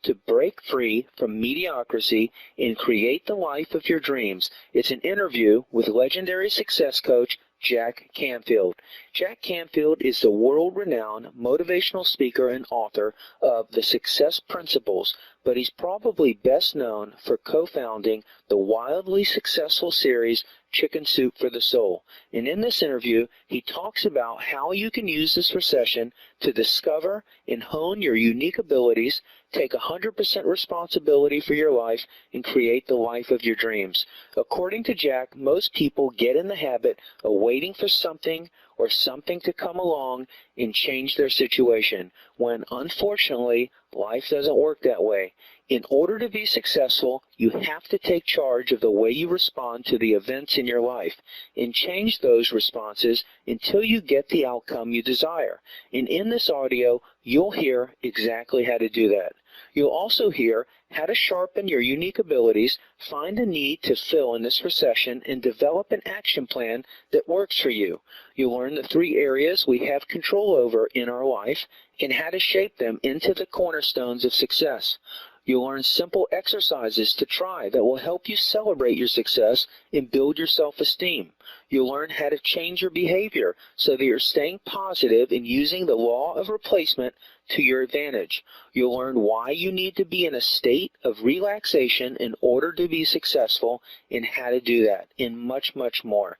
to break free from mediocrity and create the life of your dreams. It's an interview with legendary success coach Jack Canfield. Jack Canfield is the world-renowned motivational speaker and author of The Success Principles, but he's probably best known for co-founding the wildly successful series Chicken Soup for the Soul. And in this interview, he talks about how you can use this recession to discover and hone your unique abilities, take 100% responsibility for your life, and create the life of your dreams. According to Jack, most people get in the habit of waiting for something or something to come along and change their situation, when unfortunately, life doesn't work that way. In order to be successful, you have to take charge of the way you respond to the events in your life and change those responses until you get the outcome you desire. And in this audio, you'll hear exactly how to do that. You'll also hear how to sharpen your unique abilities, find a need to fill in this recession, and develop an action plan that works for you. You'll learn the 3 areas we have control over in our life and how to shape them into the cornerstones of success. You'll learn simple exercises to try that will help you celebrate your success and build your self-esteem. You'll learn how to change your behavior so that you're staying positive and using the law of replacement to your advantage. You'll learn why you need to be in a state of relaxation in order to be successful and how to do that, and much, much more.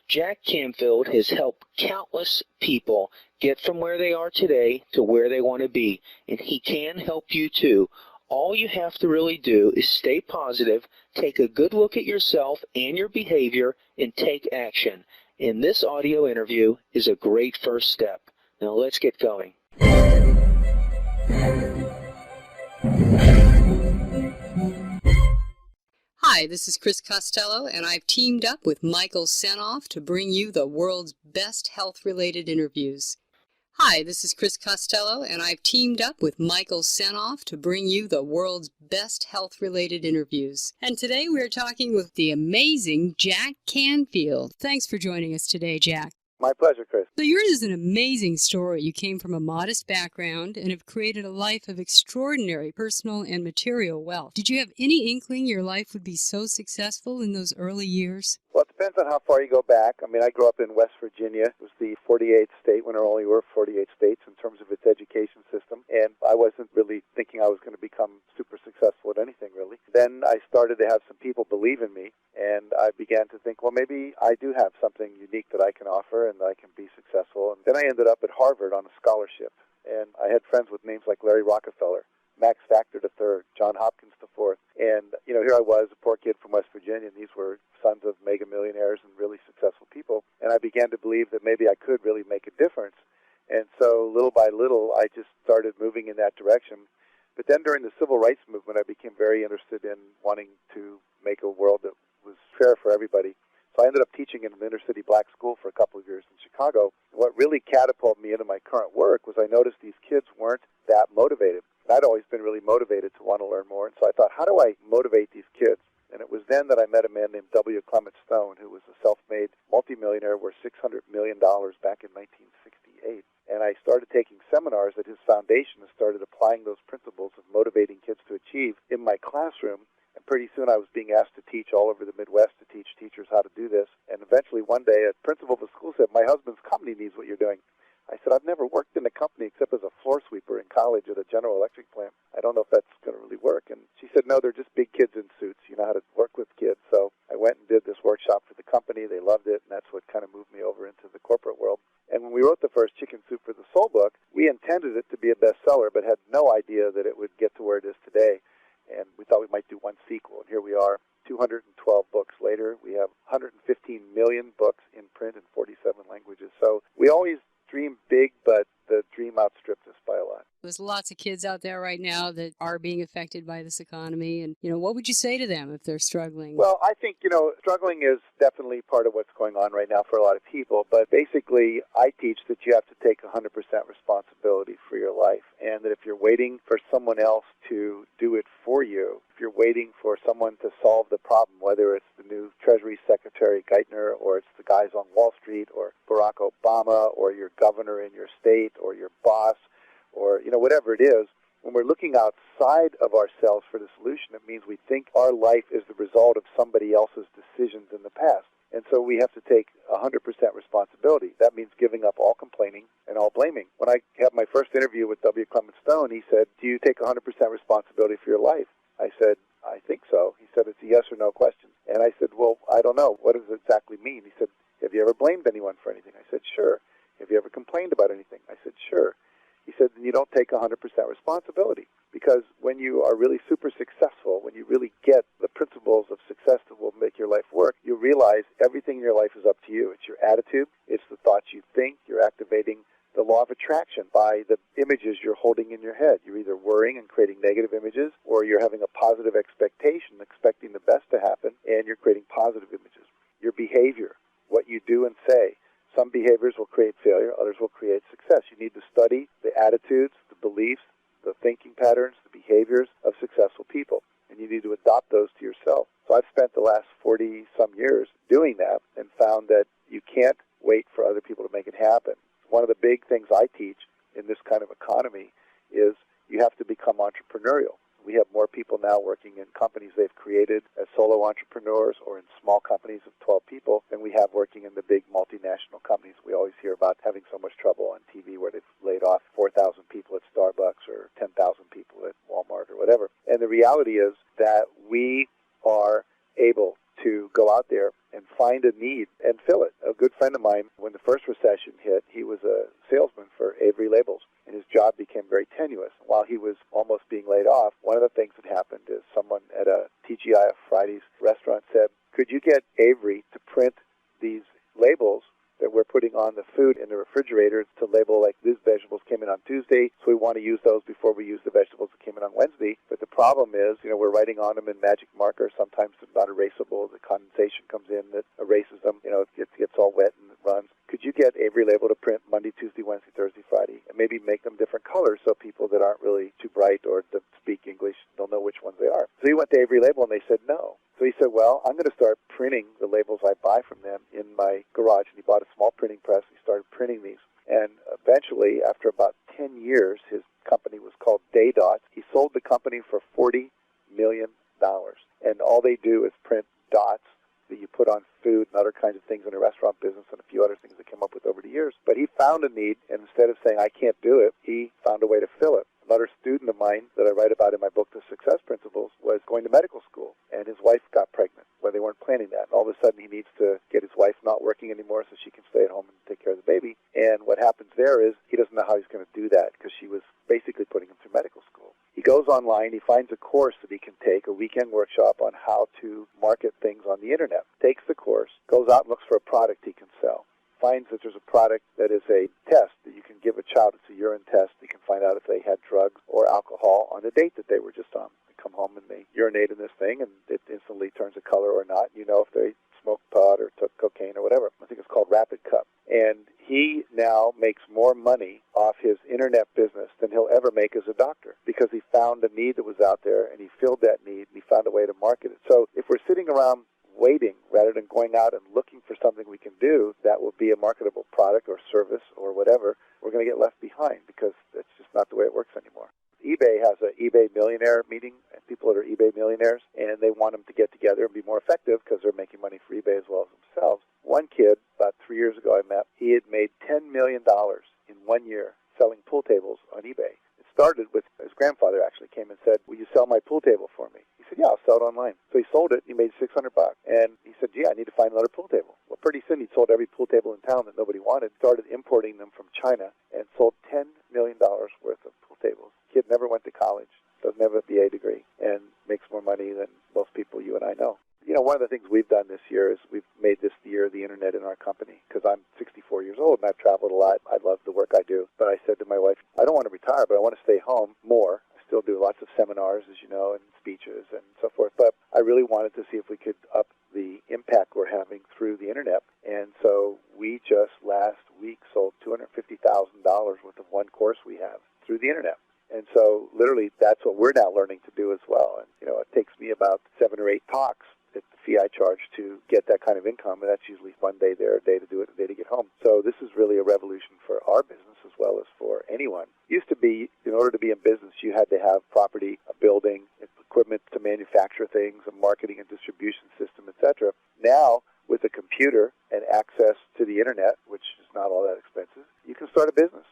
Jack Canfield has helped countless people get from where they are today to where they want to be, and he can help you too. All you have to really do is stay positive, take a good look at yourself and your behavior, and take action. And this audio interview is a great first step. Now let's get going. Hi, this is Chris Costello, and I've teamed up with Michael Senoff to bring you the world's best health-related interviews. Hi, this is Chris Costello, and I've teamed up with Michael Senoff to bring you the world's best health-related interviews. And today we're talking with the amazing Jack Canfield. Thanks for joining us today, Jack. My pleasure, Chris. So yours is an amazing story. You came from a modest background and have created a life of extraordinary personal and material wealth. Did you have any inkling your life would be so successful in those early years? Well, it depends on how far you go back. I mean, I grew up in West Virginia. It was the 48th state when there only were 48 states in terms of its education system. And I wasn't really thinking I was going to become super successful at anything, really. Then I started to have some people believe in me, and I began to think, well, maybe I do have something unique that I can offer and that I can be successful. And then I ended up at Harvard on a scholarship. And I had friends with names like Larry Rockefeller, Max Factor III, John Hopkins IV. And, here I was, a poor kid from West Virginia, and these were sons of mega millionaires and really successful people. And I began to believe that maybe I could really make a difference. And so little by little, I just started moving in that direction. But then during the civil rights movement, I became very interested in wanting to make a world that was fair for everybody. So I ended up teaching in an inner-city black school for a couple of years in Chicago. What really catapulted me into my current work was I noticed these kids weren't that motivated. I'd always been really motivated to want to learn more, and so I thought, how do I motivate these kids? And it was then that I met a man named W. Clement Stone, who was a self-made multimillionaire worth $600 million back in 1968. And I started taking seminars at his foundation and started applying those principles of motivating kids to achieve in my classroom. And pretty soon I was being asked to teach all over the Midwest, to teach teachers how to do this. And eventually one day a principal of the school said, my husband's company needs what you're doing. I said, I've never worked in a company except as a floor sweeper in college at a General Electric plant. I don't know if that's going to really work. And she said, no, they're just big kids in suits. You know how to work with kids. So I went and did this workshop for the company. They loved it, and that's what kind of moved me over into the corporate world. And when we wrote the first Chicken Soup for the Soul book, we intended it to be a bestseller, but had no idea that it would get to where it is today. And we thought we might do one sequel, and here we are, 212 books later. We have 115 million books in print in 47 languages. So we always dream big, but the dream outstripped us by a lot. There's lots of kids out there right now that are being affected by this economy. And, what would you say to them if they're struggling? Well, I think, struggling is definitely part of what's going on right now for a lot of people. But basically, I teach that you have to take 100% responsibility for your life. And that if you're waiting for someone else to do it for you, if you're waiting for someone to solve the problem, whether it's the new Treasury Secretary Geithner, or it's the guys on Wall Street, or Barack Obama, or your governor in your state, or your boss, or, whatever it is, When we're looking outside of ourselves for the solution, it means we think our life is the result of somebody else's decisions in the past. And so we have to take 100% responsibility. That means giving up all complaining and all blaming. When I had my first interview with W. Clement Stone, he said, do you take 100% responsibility for your life? I said, I think so. He said, it's a yes or no question. And I said, well, I don't know. What does it exactly mean? He said, have you ever blamed anyone for anything? I said, sure. Have you ever complained about anything? I said, sure. He said, then you don't take 100% responsibility. Because when you are really super successful, when you really get the principles of success that will make your life work, you realize everything in your life is up to you. It's your attitude. It's the thoughts you think. You're activating the law of attraction by the images you're holding in your head. You're either worrying and creating negative images, or you're having a positive expectation, expecting the best to happen, and you're creating positive images. Your behavior, what you do and say. Some behaviors will create failure, others will create success. You need to study the attitudes, the beliefs, the thinking patterns, the behaviors of successful people, and you need to adopt those to yourself. So I've spent the last 40-some years doing that and found that you can't wait for other people to make it happen. One of the big things I teach in this kind of economy is you have to become entrepreneurial. We have more people now working in companies they've created as solo entrepreneurs or in small companies of 12 people than we have working in the big multinational companies. We always hear about having so much trouble on TV where they've laid off 4,000 people at Starbucks or 10,000 people at Walmart or whatever. And the reality is that we are able to go out there and find a need and fill it. A good friend of mine, when the first recession hit, he was a salesman for Avery Labels, and his job became very tenuous. While he was almost being laid off, one of the things that happened is someone at a TGI Fridays restaurant said, could you get Avery to print these labels that we're putting on the food in the refrigerator to label like these vegetables came in on Tuesday, so we want to use those before we use the vegetables that came in on Wednesday. But the problem is, we're writing on them in magic marker. Sometimes they're not erasable. The condensation comes in that erases them. It gets all wet and it runs. Could you get Avery Label to print Monday, Tuesday, Wednesday, Thursday, Friday, and maybe make them different colors so people that aren't really too bright or that speak English don't know which ones they are? So he went to Avery Label and they said no. So he said, well, I'm going to start printing the labels I buy from them in my garage. And he bought a small printing press. And he started printing these. And eventually, after about 10 years, his company was called Day Dots. He sold the company for $40 million. And all they do is print dots that you put on food and other kinds of things in the restaurant business and a few other things they came up with over the years. But he found a need, and instead of saying, I can't do it, he found a way to fill it. Another student of mine that I write about in my book, The Success Principles, was going to medical school, and his wife got pregnant when they weren't planning that. And all of a sudden, he needs to get his wife not working anymore so she can stay at home and take care of the baby. And what happens there is he doesn't know how he's going to do that because she was basically putting him through medical school. He goes online, he finds a course that he can take, a weekend workshop on how to market things on the internet. Takes the course, goes out and looks for a product he can sell. Finds that there's a product that is a test that you can give a child. It's a urine test. You can find out if they had drugs or alcohol on the date that they were just on. They come home and they urinate in this thing, and it instantly turns a color or not. You know if they smoked pot or took cocaine or whatever. I think it's called Rapid Cup. And he now makes more money off his internet business than he'll ever make as a doctor because he found a need that was out there, and he filled that need, and he found a way to market it. So if we're sitting around waiting rather than going out and looking for something we can do that will be a marketable product or service or whatever, we're going to get left behind because that's just not the way it works anymore. eBay has an eBay millionaire meeting, and people that are eBay millionaires, and they want them to get together and be more effective because they're making money for eBay as well as themselves. One kid, about 3 years ago I met, he had made $10 million in 1 year selling pool tables on eBay. It started with his grandfather actually came and said, will you sell my pool table for me? He said, yeah, I'll sell it online. So he sold it. He made $600. And he said, gee, I need to find another pool table. Well, pretty soon he sold every pool table in town that nobody wanted, started importing them from China, and sold $10 million worth of pool tables. Kid never went to college, doesn't have a BA degree, and makes more money than most people you and I know. One of the things we've done this year is we've made this the year of the internet in our company because I'm 64 years old and I've traveled a lot. I love the work I do. But I said to my wife, I don't want to retire, but I want to stay home more. I still do lots of seminars, as you know, and speeches and so forth. But I really wanted to see if we could up the impact we're having through the internet. And so we just last week sold $250,000 worth of one course we have through the internet. And so literally that's what we're now learning to do as well. And, it takes me about 7 or 8 talks at the fee I charge to get that kind of income, and that's usually one day there, a day to do it, a day to get home. So this is really a revolution for our business as well as for anyone. It used to be, in order to be in business, You had to have property, a building, equipment to manufacture things, a marketing and distribution system, etc. Now, with a computer and access to the internet, which is not all that expensive, you can start a business.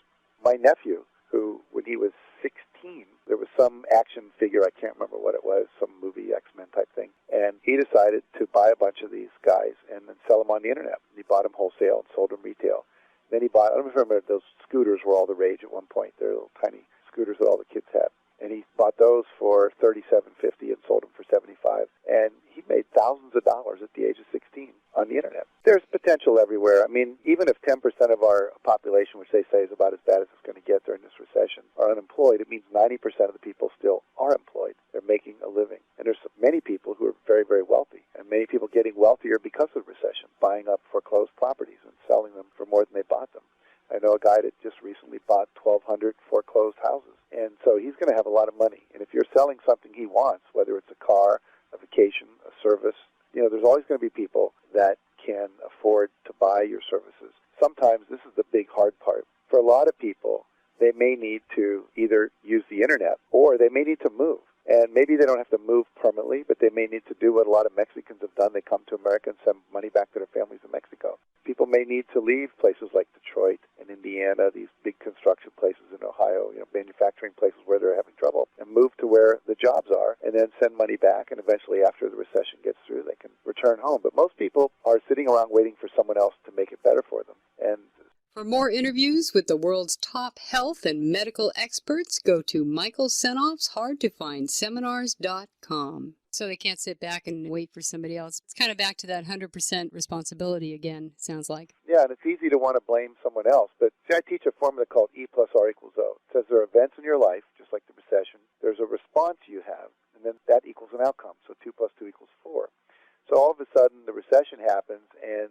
My nephew, who, when he was 16, there was some action figure, I can't remember what it was, some movie, X-Men type thing, and he decided to buy a bunch of these guys and then sell them on the internet. He bought them wholesale and sold them retail. Then he bought, I don't remember, those scooters were all the rage at one point. They're little tiny scooters that all the kids had. And he bought those for $37.50 and sold them for $75. And he made thousands of dollars at the age of 16 on the internet. There's potential everywhere. I mean, even if 10% of our population, which they say is about as bad as it's going to get during this recession, are unemployed, it means 90% of the people still are employed. They're making a living. And there's many people who are very, very wealthy, and many people getting wealthier because of the recession, buying up foreclosed properties and selling them for more than they bought them. I know a guy that just recently bought 1,200 foreclosed houses. And so he's going to have a lot of money. And if you're selling something he wants, whether it's a car, a vacation, a service, there's always going to be people that can afford to buy your services. Sometimes this is the big hard part. For a lot of people, they may need to either use the internet or they may need to move. And maybe they don't have to move permanently, but they may need to do what a lot of Mexicans have done. They come to America and send money back to their families in Mexico. People may need to leave places like Detroit and Indiana, these big construction places in Ohio, manufacturing places where they're having trouble, and move to where the jobs are, and then send money back, and eventually after the recession gets through, they can return home. But most people are sitting around waiting for someone else to make it better for them. And for more interviews with the world's top health and medical experts, go to Michael Senoff's hardtofindseminars.com. So they can't sit back and wait for somebody else. It's kind of back to that 100% responsibility again, sounds like. Yeah, and it's easy to want to blame someone else. But see, I teach a formula called E plus R equals O. It says there are events in your life, just like the recession. There's a response you have, and then that equals an outcome. So 2 plus 2 equals 4. So all of a sudden, the recession happens, and,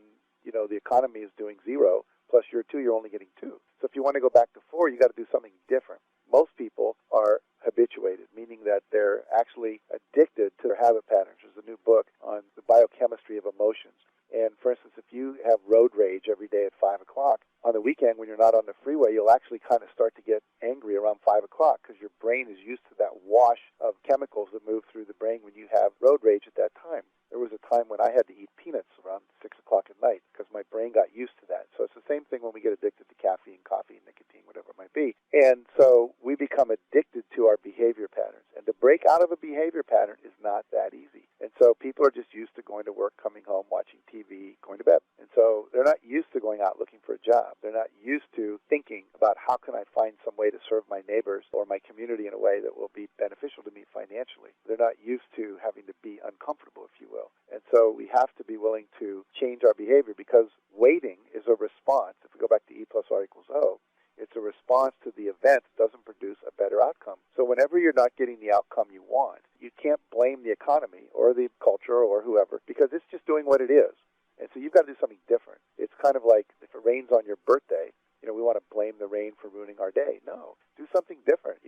the economy is doing 0. Plus year 2, you're only getting 2. So if you want to go back to 4, you got to do something different. Most people are habituated, meaning that they're actually addicted to their habit patterns. There's a new book on the biochemistry of emotions. And for instance, if you have road rage every day at 5 o'clock, on the weekend when you're not on the freeway, you'll actually kind of start to get angry around 5 o'clock because your brain is used to that wash of chemicals that move through the brain when you have road rage at that time. There was a time when I had to eat peanuts around 6 o'clock at night because my brain got used to that. So it's the same thing when we get addicted to caffeine, coffee, nicotine, whatever it might be. And so we become addicted to our behavior patterns. And to break out of a behavior pattern is not that easy. And so people are just used to going to work, coming home, watching TV, going to bed. And so they're not used to going out looking for a job. They're not used to thinking about how can I find some way to serve my neighbors or my community in a way that will be beneficial to me financially. They're not used to having to be uncomfortable, if you will. And so we have to be willing to change our behavior because waiting is a response. If we go back to E plus R equals O, it's a response to the event that doesn't produce a better outcome. So whenever you're not getting the outcome you want, you can't blame the economy or the culture or whoever because it's just doing what it is. And so you've got to do something different. It's kind of like if it rains on your birthday, we want to blame the rain for ruining our day. No, do something different.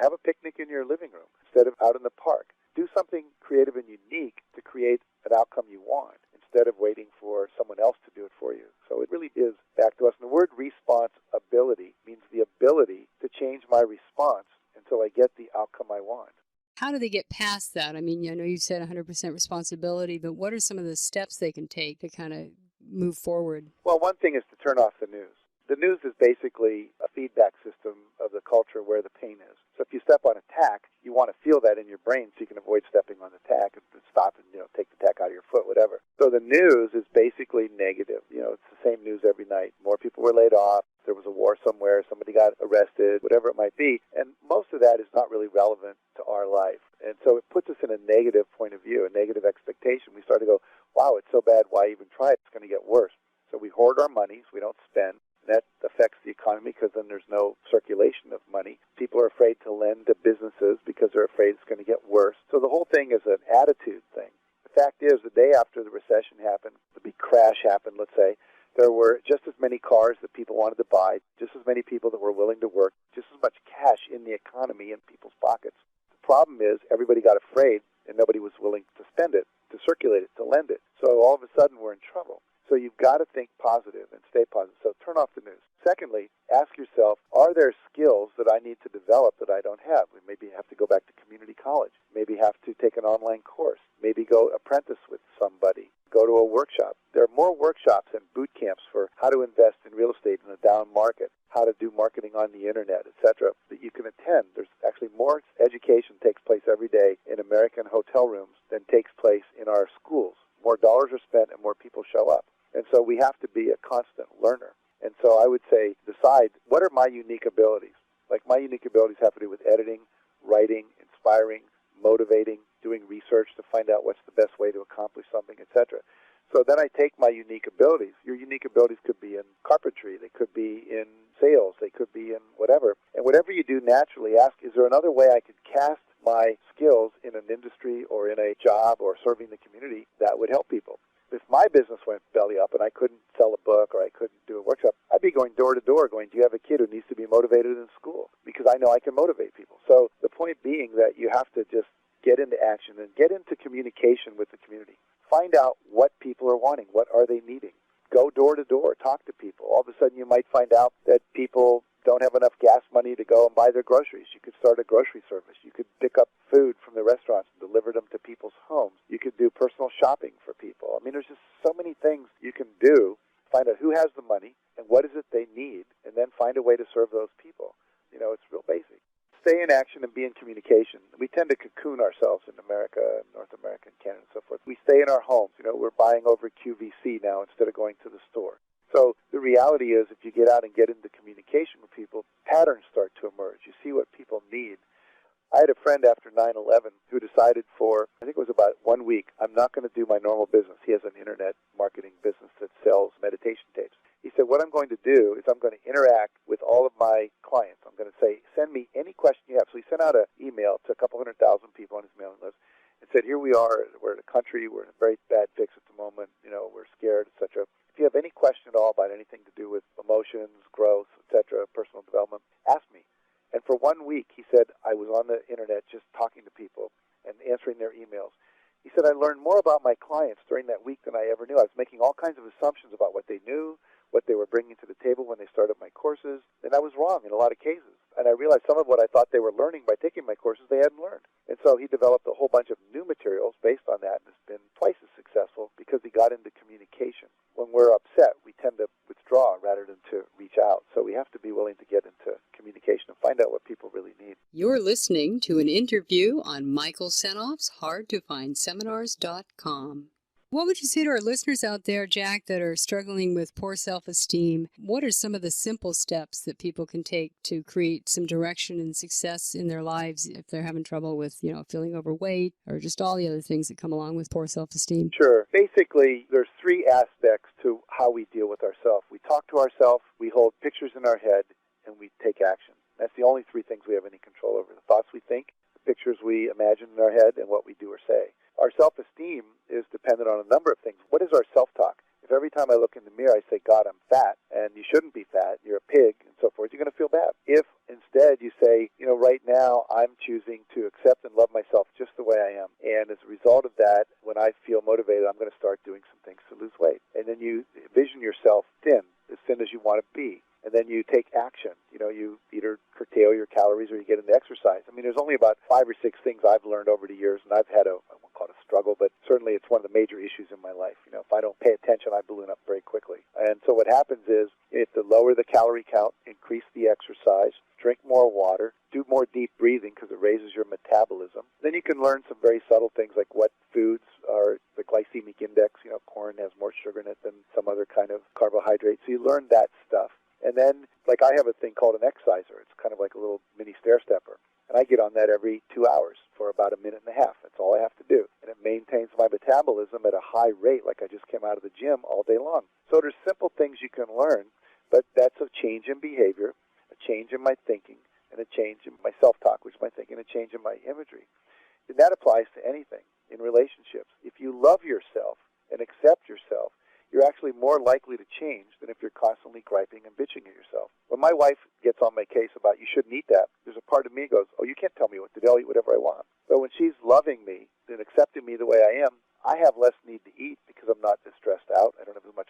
Have a picnic in your living room instead of out in the park. Do something creative and unique to create an outcome you want instead of waiting for someone else to do it for you. So it really is back to us. And the word responsibility means the ability to change my response until I get the outcome I want. How do they get past that? I mean, I know you said 100% responsibility, but what are some of the steps they can take to kind of move forward? Well, one thing is to turn off the news. The news is basically a feedback system of the culture where the pain is. So if you step on a tack, you want to feel that in your brain so you can avoid stepping on the tack and stop and, take the tack out of your foot, whatever. So the news is basically negative. It's the same news every night. More people were laid off. There was a war somewhere. Somebody got arrested, whatever it might be. And most of that is not really relevant to our life. And so it puts us in a negative point of view, a negative expectation. We start to go, wow, it's so bad. Why even try it? It's going to get worse. So we hoard our money. So we don't spend. That affects the economy because then there's no circulation of money. People are afraid to lend to businesses because they're afraid it's going to get worse. So the whole thing is an attitude thing. The fact is, the day after the recession happened, the big crash happened, let's say, there were just as many cars that people wanted to buy, just as many people that were willing to work, just as much cash in the economy in people's pockets. The problem is everybody got afraid and nobody was willing to spend it, to circulate it, to lend it. So all of a sudden we're in trouble. So you've got to think positive and stay positive. So turn off the news. Secondly, ask yourself, are there skills that I need to develop that I don't have? We maybe have to go back to community college, maybe have to take an online course, maybe go apprentice with somebody, go to a workshop. There are more workshops and boot camps for how to invest in real estate in a down market, how to do marketing on the internet, etc., that you can attend. There's actually more education takes place every day in American hotel rooms than takes place in our schools. More dollars are spent and more people show up. And so we have to be a constant learner. And so I would say, decide, what are my unique abilities? Like, my unique abilities have to do with editing, writing, inspiring, motivating, doing research to find out what's the best way to accomplish something, etc. So then I take my unique abilities. Your unique abilities could be in carpentry. They could be in sales. They could be in whatever. And whatever you do naturally, ask, is there another way I could cast my skills in an industry or in a job or serving the community that would help people? If my business went belly up and I couldn't sell a book or I couldn't do a workshop, I'd be going door to door going, do you have a kid who needs to be motivated in school? Because I know I can motivate people. So the point being that you have to just get into action and get into communication with the community. Find out what people are wanting. What are they needing? Go door to door. Talk to people. All of a sudden you might find out that people don't have enough gas money to go and buy their groceries. You could start a grocery service. You could pick up food from the restaurants and deliver them to people's homes. You could do personal shopping for people. I mean, there's just so many things you can do. Find out who has the money and what is it they need, and then find a way to serve those people. You know, it's real basic. Stay in action and be in communication. We tend to cocoon ourselves in America, North America, and Canada, and so forth. We stay in our homes. You know, we're buying over QVC now instead of going to the store. So the reality is, if you get out and get into communication with people, patterns start to emerge. You see what people need. I had a friend after 9/11 who decided for, I think it was about 1 week, I'm not going to do my normal business. He has an internet marketing business that sells meditation tapes. He said, what I'm going to do is I'm going to interact with all of my clients. I'm going to say, send me any question you have. So he sent out an email to a couple 100,000 people on his mailing list and said, here we are, we're in a country, we're in a very bad fix at the moment, you know, we're scared, etc. If you have any question at all about anything to do with emotions, growth, etc., personal development, ask me. And for 1 week, he said, I was on the internet just talking to people and answering their emails. He said, I learned more about my clients during that week than I ever knew. I was making all kinds of assumptions about what they knew, what they were bringing to the table when they started my courses, and I was wrong in a lot of cases. And I realized some of what I thought they were learning by taking my courses, they hadn't learned. And so he developed a whole bunch of new materials based on that, and has been twice as successful because he got into communication. When we're upset, we tend to withdraw rather than to reach out. So we have to be willing to get into communication and find out what people really need. You're listening to an interview on Michael Senoff's HardToFindSeminars.com. What would you say to our listeners out there, Jack, that are struggling with poor self-esteem? What are some of the simple steps that people can take to create some direction and success in their lives if they're having trouble with, feeling overweight or just all the other things that come along with poor self-esteem? Sure. Basically, there's three aspects to how we deal with ourselves. We talk to ourselves, we hold pictures in our head, and we take action. That's the only three things we have any control over: the thoughts we think, the pictures we imagine in our head, and what we do or say. Our self-esteem is dependent on a number of things. What is our self-talk? If every time I look in the mirror I say, God, I'm fat, and you shouldn't be fat, you're a pig, and so forth, you're going to feel bad. If instead you say, right now I'm choosing to accept and love myself just the way I am, and as a result of that, when I feel motivated, I'm going to start doing some things to lose weight. And then you envision yourself thin as you want to be. And then you take action. You either curtail your calories or you get into exercise. I mean, there's only about 5 or 6 things I've learned over the years, and I've had I won't call it a struggle, but certainly it's one of the major issues in my life. If I don't pay attention, I balloon up very quickly. And so what happens is, you have to lower the calorie count, increase the exercise, drink more water, do more deep breathing because it raises your metabolism. Then you can learn some very subtle things like what foods are the glycemic index. Corn has more sugar in it than some other kind of carbohydrate. So you learn that stuff. And then, like, I have a thing called an exciser. It's kind of like a little mini stair stepper. And I get on that every 2 hours for about a minute and a half. That's all I have to do. And it maintains my metabolism at a high rate, like I just came out of the gym all day long. So there's simple things you can learn, but that's a change in behavior, a change in my thinking, and a change in my self-talk, which is my thinking, and a change in my imagery. And that applies to anything in relationships. If you love yourself and accept yourself, you're actually more likely to change than if you're constantly griping and bitching at yourself. When my wife gets on my case about you shouldn't eat that, there's a part of me that goes, oh, you can't tell me what to do. I'll eat whatever I want. But when she's loving me and accepting me the way I am, I have less need to eat because I'm not as stressed out. I don't have as much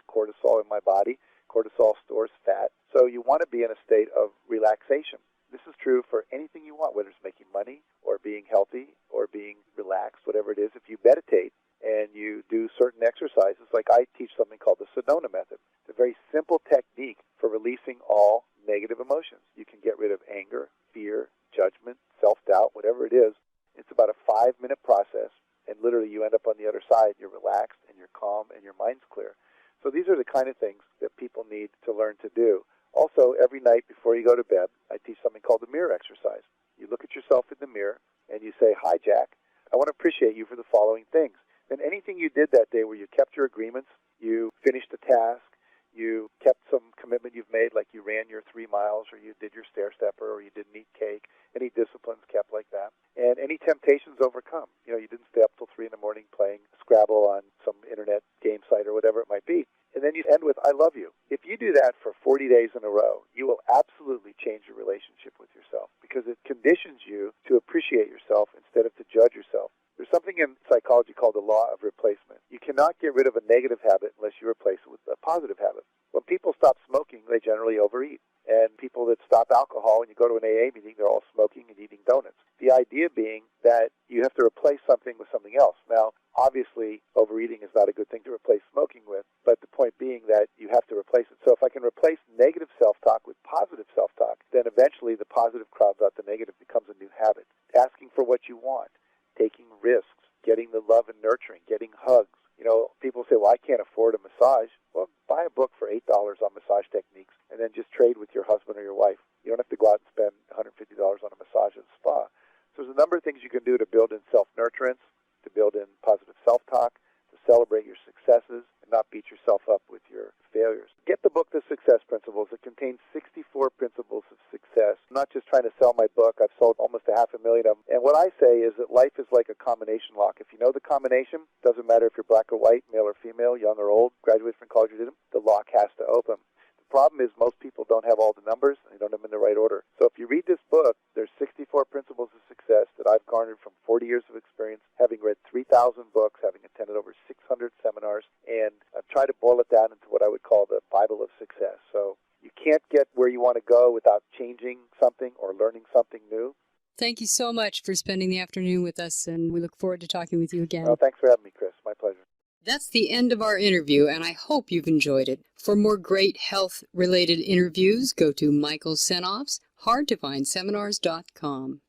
Sedona method. It's a very simple technique for releasing all negative emotions. You can get rid of anger, fear, judgment, self-doubt, whatever it is. It's about a 5-minute process, and literally you end up on the other side. You're relaxed, and you're calm, and your mind's clear. So these are the kind of things that people need to learn to do. Also, every night before you go to bed, I teach something called the mirror exercise. You look at yourself in the mirror, and you say, "Hi, Jack. I want to appreciate you for the following things." Then anything you did that day where you kept your agreements, you finished a task, you kept some commitment you've made, like you ran your 3 miles, or you did your stair stepper, or you didn't eat cake, any disciplines kept like that, and any temptations overcome. You didn't stay up till 3 in the morning playing Scrabble on some internet game site or whatever it might be. And then you end with, "I love you." If you do that for 40 days in a row, you will absolutely change your relationship with yourself, because it conditions you to appreciate yourself instead of to judge yourself. There's something in psychology called the law of replacement. You cannot get rid of a negative habit unless you replace it with a positive habit. When people stop smoking, they generally overeat. And people that stop alcohol, and you go to an AA meeting, they're all smoking and eating donuts. The idea being that you have to replace something with something else. Now, obviously, overeating is not a good thing to replace smoking with, but the point being that you have to replace it. So if I can replace negative self-talk with positive self-talk, then eventually the positive crowds out the negative, becomes a new habit. Asking for what you want, taking risks, getting the love and nurturing, getting hugs. People say, "Well, I can't afford a massage." Well, buy a book for $8 on massage techniques, and then just trade with your husband or your wife. You don't have to go out and spend $150 on a massage at a spa. So there's a number of things you can do to build in self-nurturance, to build in positive self-talk, to celebrate your successes, and not beat yourself up with your failures. Get the book, The Success Principles. It contains 64 principles of success. I'm not just trying to sell my book. I've sold almost 500,000 of them. And what I say is that life is like a combination lock. If you know the combination, doesn't matter if you're black or white, male or female, young or old, graduated from college or didn't, the lock has to open. The problem is most people don't have all the numbers, and they don't have them in the right order. So if you read this book, there's 64 principles of success that I've garnered from 40 years of experience, having read 3,000 books, having attended over 600 seminars, and I've tried to boil it down into what I would call the Bible of success. So you can't get where you want to go without changing something or learning something new. Thank you so much for spending the afternoon with us, and we look forward to talking with you again. Well, thanks for having me, Chris. My pleasure. That's the end of our interview, and I hope you've enjoyed it. For more great health-related interviews, go to Michael Senoff's HardToFindSeminars.com.